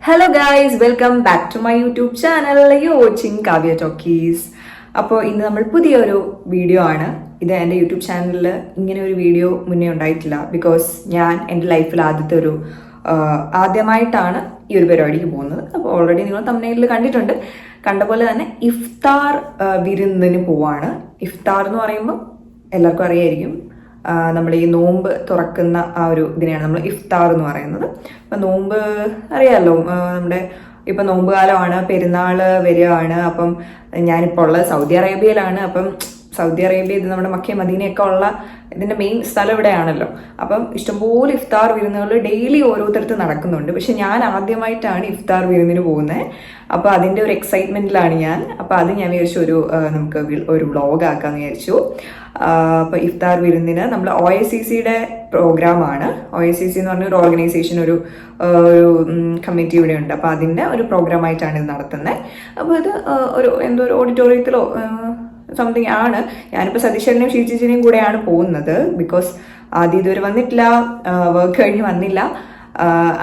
Hello guys, welcome back to my YouTube channel. You watching Kavya talkies. അപ്പോൾ ഇന്ന് നമ്മൾ പുതിയൊരു വീഡിയോ ആണ്. ഇത് എൻ്റെ യൂട്യൂബ് ചാനലിൽ ഇങ്ങനെ ഒരു വീഡിയോ മുന്നേ ഉണ്ടായിട്ടില്ല. ബിക്കോസ് ഞാൻ എൻ്റെ ലൈഫിൽ ആദ്യമായിട്ടാണ് ഈ ഒരു പരിപാടിക്ക് പോകുന്നത്. അപ്പോൾ ഓൾറെഡി നിങ്ങൾ തമിഴ്നാട്ടിൽ കണ്ടിട്ടുണ്ട്. കണ്ട പോലെ തന്നെ ഇഫ്താർ വിരുന്നിന് പോവാണ്. ഇഫ്താർ എന്ന് പറയുമ്പോൾ എല്ലാവർക്കും അറിയായിരിക്കും, നമ്മൾ ഈ നോമ്പ് തുറക്കുന്ന ആ ഒരു ഇതിനെയാണ് നമ്മൾ ഇഫ്താർ എന്ന് പറയുന്നത്. അപ്പം നോമ്പ് അറിയാമല്ലോ, നമ്മുടെ ഇപ്പം നോമ്പ് കാലമാണ്, പെരുന്നാൾ വരികയാണ്. അപ്പം ഞാനിപ്പോൾ ഉള്ളത് സൗദി അറേബ്യയിലാണ്. അപ്പം സൗദി അറേബ്യ ഇത് നമ്മുടെ മക്ക മദീനയൊക്കെ ഉള്ള ഇതിൻ്റെ മെയിൻ സ്ഥലം ഇവിടെയാണല്ലോ. അപ്പം ഇഷ്ടംപോലെ ഇഫ്താർ വിരുന്നുകൾ ഡെയിലി ഓരോരുത്തരത്ത് നടക്കുന്നുണ്ട്. പക്ഷെ ഞാൻ ആദ്യമായിട്ടാണ് ഇഫ്താർ വിരുന്നിന് പോകുന്നത്. അപ്പോൾ അതിൻ്റെ ഒരു എക്സൈറ്റ്മെൻറ്റിലാണ് ഞാൻ. അപ്പോൾ അത് ഞാൻ വിചാരിച്ചു നമുക്ക് ഒരു വ്ളോഗ് ആക്കാമെന്ന് വിചാരിച്ചു. അപ്പോൾ ഇഫ്താർ വിരുന്നിന് നമ്മൾ OICCയുടെ പ്രോഗ്രാമാണ്. OICC എന്ന് പറഞ്ഞ ഒരു ഓർഗനൈസേഷൻ, ഒരു കമ്മിറ്റി ഇവിടെ ഉണ്ട്. അപ്പോൾ അതിൻ്റെ ഒരു പ്രോഗ്രാമായിട്ടാണ് ഇത് നടത്തുന്നത്. അപ്പോൾ ഇത് ഒരു ഓഡിറ്റോറിയത്തിലോ സംതിങ് ആണ്. ഞാനിപ്പോൾ സതീശനെയും ഷീജിജിനെയും കൂടെയാണ് പോകുന്നത്. ബിക്കോസ് ആദ്യം ഇതുവരെ വന്നിട്ടില്ല, വർക്ക് കഴിഞ്ഞ് വന്നില്ല.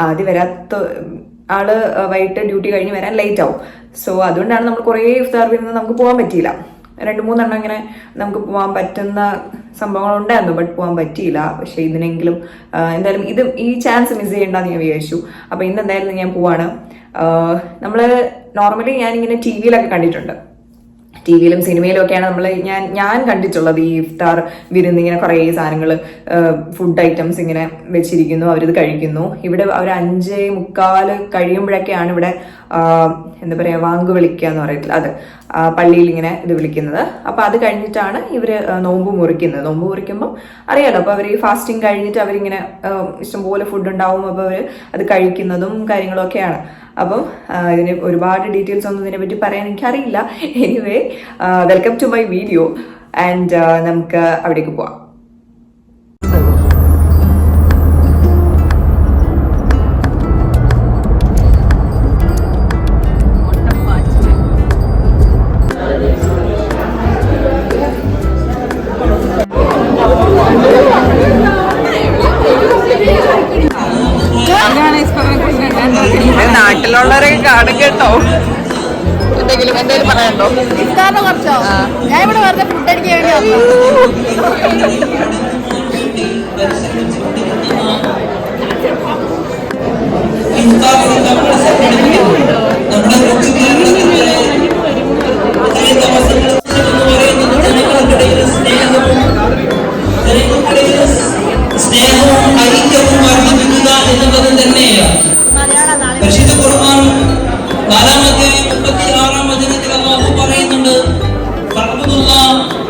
ആദ്യം വരാത്ത ആള് വൈകിട്ട് ഡ്യൂട്ടി കഴിഞ്ഞ് വരാൻ ലേറ്റ് ആവും. സോ അതുകൊണ്ടാണ് നമ്മൾ കുറേ ഇഫ്താർ വിരുന്ന് നമുക്ക് പോകാൻ പറ്റിയില്ല. 2-3 ഇങ്ങനെ നമുക്ക് പോകാൻ പറ്റുന്ന സംഭവങ്ങളുണ്ടായിരുന്നു, ബട്ട് പോകാൻ പറ്റിയില്ല. പക്ഷെ ഇതിനെങ്കിലും എന്തായാലും ഈ ചാൻസ് മിസ് ചെയ്യേണ്ടെന്ന് ഞാൻ വിചാരിച്ചു. അപ്പോൾ ഇന്ന് എന്തായാലും ഞാൻ പോവാണ്. നമ്മൾ നോർമലി ഞാനിങ്ങനെ TV-യിലൊക്കെ കണ്ടിട്ടുണ്ട്. TV-യിലും സിനിമയിലും ഒക്കെയാണ് ഞാൻ കണ്ടിട്ടുള്ളത് ഈ ഇഫ്താർ വിരുന്ന്. ഇങ്ങനെ കുറേ സാധനങ്ങൾ, ഫുഡ് ഐറ്റംസ് ഇങ്ങനെ വെച്ചിരിക്കുന്നു, അവരിത് കഴിക്കുന്നു. ഇവിടെ അവർ 5:45 കഴിയുമ്പോഴൊക്കെയാണ് ഇവിടെ എന്താ പറയുക, വാങ്ക് വിളിക്കുക എന്ന് പറയത്തില്ല, അത് പള്ളിയിൽ ഇങ്ങനെ ഇത് വിളിക്കുന്നത്. അപ്പോൾ അത് കഴിഞ്ഞിട്ടാണ് ഇവർ നോമ്പ് മുറിക്കുന്നത്. നോമ്പ് മുറിക്കുമ്പം അറിയാലോ, അപ്പോൾ അവർ ഈ ഫാസ്റ്റിംഗ് കഴിഞ്ഞിട്ട് അവരിങ്ങനെ ഇഷ്ടംപോലെ ഫുഡ് ഉണ്ടാവും. അപ്പോൾ അവർ അത് കഴിക്കുന്നതും കാര്യങ്ങളും ഒക്കെയാണ്. അപ്പം ഇതിന് ഒരുപാട് ഡീറ്റെയിൽസ് ഒന്നും ഇതിനെപ്പറ്റി പറയാൻ എനിക്കറിയില്ല. Anyway, welcome to my video and നമുക്ക് അവിടേക്ക് പോവാം. നാട്ടിലുള്ളവരൊക്കെ കാണും കേട്ടോ. എന്തെങ്കിലും പറയണ്ടോ? ഇഫ്താറിനെ കുറിച്ചോ? ഞാൻ ഇവിടെ വെറുതെ ഫുഡ് അടിക്കാൻ വേണ്ടി സ്നേഹവും ഐക്യവും വർദ്ധിപ്പിക്കുക എന്നുള്ളത് തന്നെയാണ്. പരിശുദ്ധ ഖുർആൻ 4-ാമത്തെ 36-ാം വചനത്തിൽ അല്ലാഹു പറയുന്നുണ്ട്, പറഞ്ഞു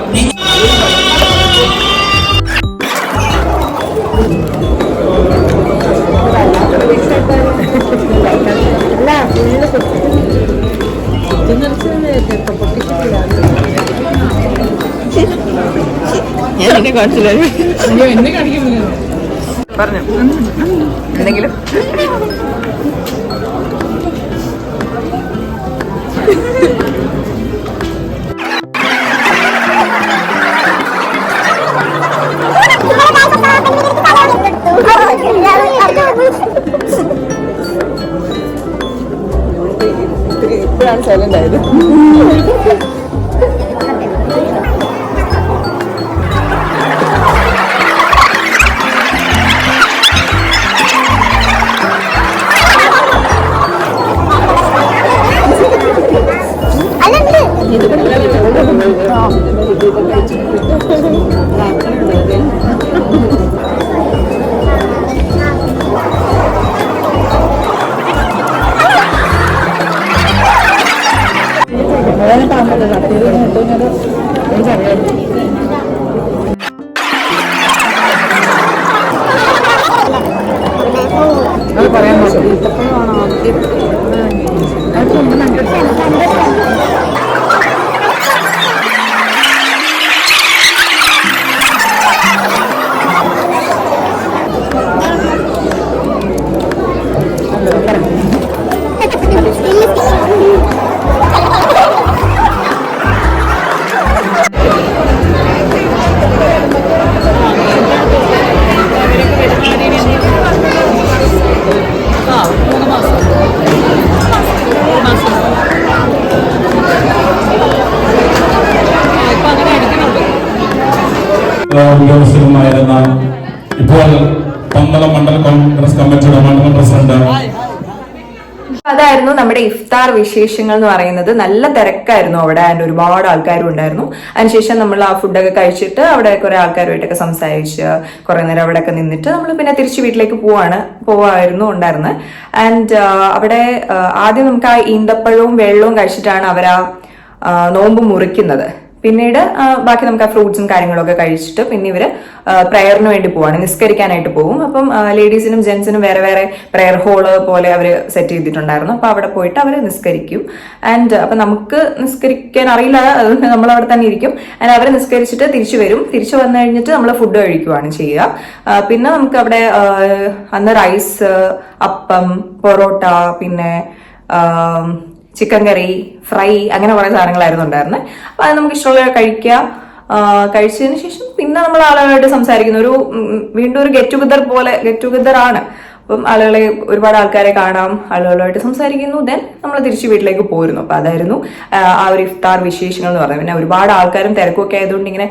എന്തെങ്കിലും ഇപ്പോഴാണ് സൈലന്റ് ആയത്. പറയാൻ ഉദ്യോഗസ്ഥരുമായിരുന്ന ഇപ്പോൾ പന്തളം മണ്ഡലം കോൺഗ്രസ് കമ്മിറ്റിയുടെ മണ്ഡലം പ്രസിഡന്റ്. അതായിരുന്നു നമ്മുടെ ഇഫ്താർ വിശേഷങ്ങൾ എന്ന് പറയുന്നത്. നല്ല തിരക്കായിരുന്നു അവിടെ, ആൻഡ് ഒരുപാട് ആൾക്കാരും ഉണ്ടായിരുന്നു. അതിനുശേഷം നമ്മൾ ആ ഫുഡൊക്കെ കഴിച്ചിട്ട് അവിടെ കുറെ ആൾക്കാരുമായിട്ടൊക്കെ സംസാരിച്ച് കുറെ നേരം അവിടെയൊക്കെ നിന്നിട്ട് നമ്മൾ പിന്നെ തിരിച്ച് വീട്ടിലേക്ക് പോവായിരുന്നു ഉണ്ടായിരുന്നത്. ആൻഡ് അവിടെ ആദ്യം നമുക്ക് ആ ഈന്തപ്പഴവും വെള്ളവും കഴിച്ചിട്ടാണ് അവർ ആ നോമ്പ് മുറിക്കുന്നത്. പിന്നീട് ബാക്കി നമുക്ക് ആ ഫ്രൂട്ട്സും കാര്യങ്ങളൊക്കെ കഴിച്ചിട്ട് പിന്നെ ഇവര് പ്രയറിന് വേണ്ടി പോവാണ്, നിസ്കരിക്കാനായിട്ട് പോകും. അപ്പം ലേഡീസിനും ജെന്റ്സിനും വേറെ വേറെ പ്രയർ ഹോള് പോലെ അവർ സെറ്റ് ചെയ്തിട്ടുണ്ടായിരുന്നു. അപ്പൊ അവിടെ പോയിട്ട് അവർ നിസ്കരിക്കും. ആൻഡ് അപ്പൊ നമുക്ക് നിസ്കരിക്കാൻ അറിയില്ല, അതുകൊണ്ട് നമ്മൾ അവിടെ തന്നെ ഇരിക്കും. ആൻഡ് അവർ നിസ്കരിച്ചിട്ട് തിരിച്ചു വരും. തിരിച്ചു വന്നു കഴിഞ്ഞിട്ട് നമ്മൾ ഫുഡ് കഴിക്കുവാണ് ചെയ്യുക. പിന്നെ നമുക്ക് അവിടെ അന്ന് റൈസ്, അപ്പം, പൊറോട്ട, പിന്നെ ചിക്കൻ കറി, ഫ്രൈ, അങ്ങനെ കുറെ സാധനങ്ങളായിരുന്നു ഉണ്ടായിരുന്നത്. അപ്പൊ അത് നമുക്ക് ഇഷ്ടമുള്ള കഴിച്ചതിന് ശേഷം പിന്നെ നമ്മൾ ആളുകളായിട്ട് സംസാരിക്കുന്നു. വീണ്ടും ഒരു ഗെറ്റ് ടുഗദർ ആണ്. അപ്പം ഒരുപാട് ആൾക്കാരെ കാണാം, ആളുകളുമായിട്ട് സംസാരിക്കുന്നു. ദെൻ നമ്മൾ തിരിച്ച് വീട്ടിലേക്ക് പോയിരുന്നു. അപ്പൊ അതായിരുന്നു ആ ഒരു ഇഫ്താർ വിശേഷങ്ങൾ എന്ന് പറയുന്നത്. പിന്നെ ഒരുപാട് ആൾക്കാരും തിരക്കൊക്കെ ആയതുകൊണ്ട് ഇങ്ങനെ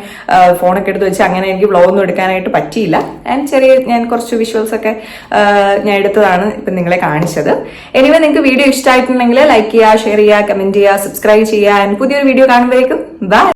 ഫോണൊക്കെ എടുത്ത് വെച്ച് അങ്ങനെ എനിക്ക് വ്ളോഗൊന്നും എടുക്കാനായിട്ട് പറ്റിയില്ല. ഞാൻ കുറച്ച് വിഷ്വൽസ് ഒക്കെ ഞാൻ എടുത്തതാണ് ഇപ്പം നിങ്ങളെ കാണിച്ചത്. എനിവേ നിങ്ങൾക്ക് വീഡിയോ ഇഷ്ടമായിട്ടുണ്ടെങ്കിൽ ലൈക്ക് ചെയ്യുക, ഷെയർ ചെയ്യുക, കമന്റ് ചെയ്യുക, സബ്സ്ക്രൈബ് ചെയ്യുക. പുതിയൊരു വീഡിയോ കാണുമ്പോഴേക്കും ബൈ.